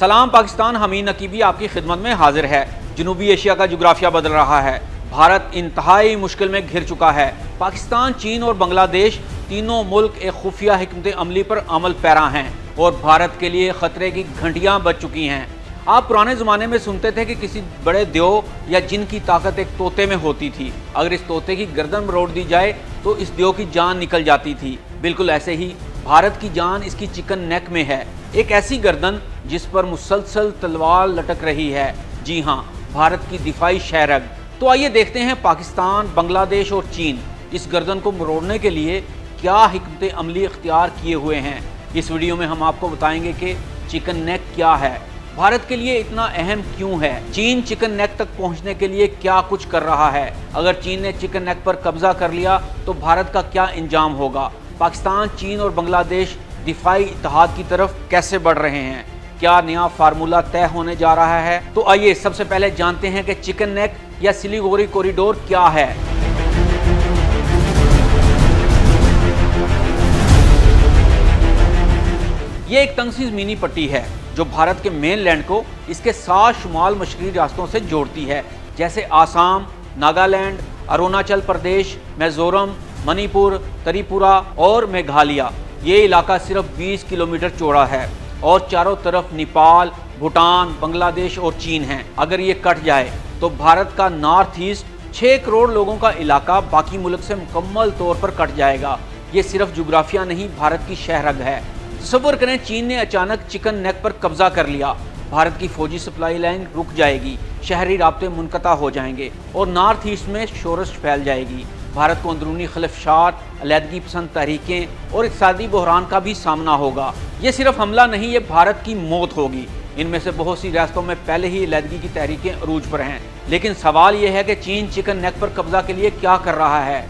सलाम पाकिस्तान, हमीद नकीबी आपकी खिदमत में हाजिर है। जनूबी एशिया का जुग्राफिया बदल रहा है। भारत इंतहाई मुश्किल में घिर चुका है। पाकिस्तान, चीन और बांग्लादेश तीनों मुल्क एक खुफिया हिकमत अमली पर अमल पैरा हैं और भारत के लिए खतरे की घंटियां बज चुकी हैं। आप पुराने ज़माने में सुनते थे कि किसी बड़े देव या जिन की ताकत एक तोते में होती थी। अगर इस तोते की गर्दन मरोड़ दी जाए तो इस देव की जान निकल जाती थी। बिल्कुल ऐसे ही भारत की जान इसकी चिकन नेक में है, एक ऐसी गर्दन जिस पर मुसलसल तलवार लटक रही है। जी हाँ, भारत की दिफाई शहरग। तो आइए देखते हैं पाकिस्तान, बांग्लादेश और चीन इस गर्दन को मरोड़ने के लिए क्या हिकमत अमली इख्तियार किए हुए हैं। इस वीडियो में हम आपको बताएंगे कि चिकन नेक क्या है, भारत के लिए इतना अहम क्यों है, चीन चिकन नेक तक पहुंचने के लिए क्या कुछ कर रहा है, अगर चीन ने चिकन नेक पर कब्जा कर लिया तो भारत का क्या इंजाम होगा, पाकिस्तान, चीन और बांग्लादेश दिफाई इत्तेहाद की तरफ कैसे बढ़ रहे हैं, क्या नया फार्मूला तय होने जा रहा है। तो आइए सबसे पहले जानते हैं कि चिकन नेक या सिलीगुड़ी कॉरिडोर क्या है। ये एक तंग सी ज़मीनी पट्टी है जो भारत के मेन लैंड को इसके 7 शुमाल मशरकी रियासतों से जोड़ती है, जैसे आसाम, नागालैंड, अरुणाचल प्रदेश, मिजोरम, मणिपुर, त्रिपुरा और मेघालय। ये इलाका सिर्फ 20 किलोमीटर चौड़ा है और चारों तरफ नेपाल, भूटान, बांग्लादेश और चीन है। अगर ये कट जाए तो भारत का नॉर्थ ईस्ट 6 करोड़ लोगों का इलाका बाकी मुल्क से मुकम्मल तौर पर कट जाएगा। ये सिर्फ जुग्राफिया नहीं, भारत की शहरग है। तसव्वुर करें, चीन ने अचानक चिकन नेक पर कब्जा कर लिया, भारत की फौजी सप्लाई लाइन रुक जाएगी, शहरी राब्ते मुनक़ता हो जाएंगे और नॉर्थ ईस्ट में शोरश फैल जाएगी। भारत को अंदरूनी खलफशात, अलहदगी पसंद तहरीकें और इक़्तिसादी बहरान का भी सामना होगा। ये सिर्फ हमला नहीं, ये भारत की मौत होगी। इनमें से बहुत सी रियासतों में पहले ही अलहदगी की तहरीकें अरूज पर हैं। लेकिन सवाल ये है कि चीन चिकन नेक पर कब्जा के लिए क्या कर रहा है।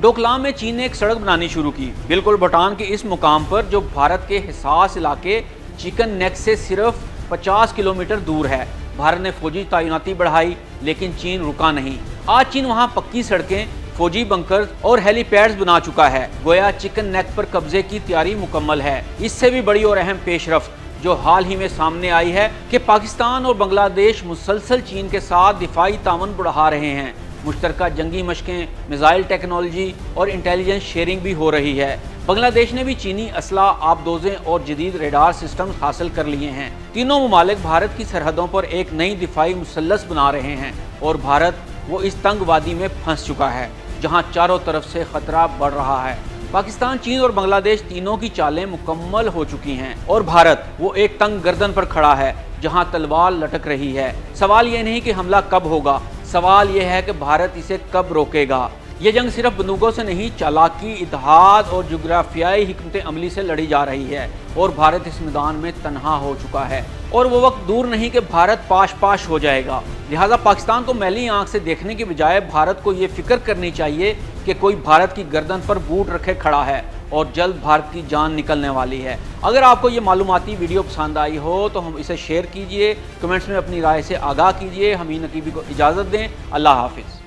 डोकलाम में चीन ने एक सड़क बनानी शुरू की, बिल्कुल भूटान के इस मुकाम पर जो भारत के हिसास इलाके चिकन नेक से सिर्फ 50 किलोमीटर दूर है। भारत ने फौजी तैनाती बढ़ाई लेकिन चीन रुका नहीं। आज चीन वहां पक्की सड़कें, फौजी बंकर और हेलीपैड्स बना चुका है। गोया चिकन नेक पर कब्जे की तैयारी मुकम्मल है। इससे भी बड़ी और अहम पेशरफ्त जो हाल ही में सामने आई है कि पाकिस्तान और बांग्लादेश मुसलसल चीन के साथ दिफाई तावन बढ़ा रहे हैं। मुश्तरका जंगी मशकें, मिसाइल टेक्नोलॉजी और इंटेलिजेंस शेयरिंग भी हो रही है। बांग्लादेश ने भी चीनी असला, आबदोजें और जदीद रेडार सिस्टम हासिल कर लिए हैं। तीनों ममालिक भारत की सरहदों पर एक नई दिफाई मुसल्लस बना रहे हैं और भारत वो इस तंग वादी में फंस चुका है जहाँ चारों तरफ से खतरा बढ़ रहा है। पाकिस्तान, चीन और बांग्लादेश तीनों की चालें मुकम्मल हो चुकी हैं और भारत वो एक तंग गर्दन पर खड़ा है जहाँ तलवार लटक रही है। सवाल ये नहीं कि हमला कब होगा, सवाल यह है कि भारत इसे कब रोकेगा। ये जंग सिर्फ बंदूकों से नहीं, चालाकी, इत्तेहाद और जुग्राफियाई हिकमत अमली से लड़ी जा रही है और भारत इस मैदान में तन्हा हो चुका है और वो वक्त दूर नहीं कि भारत पाश पाश हो जाएगा। लिहाजा पाकिस्तान को मैली आंख से देखने के बजाय भारत को ये फिक्र करनी चाहिए कि कोई भारत की गर्दन पर बूट रखे खड़ा है और जल्द भारत की जान निकलने वाली है। अगर आपको ये मालूमाती वीडियो पसंद आई हो तो हम इसे शेयर कीजिए, कमेंट्स में अपनी राय से आगाह कीजिए। हमीद नकीबी को इजाज़त दें। अल्लाह हाफिज़।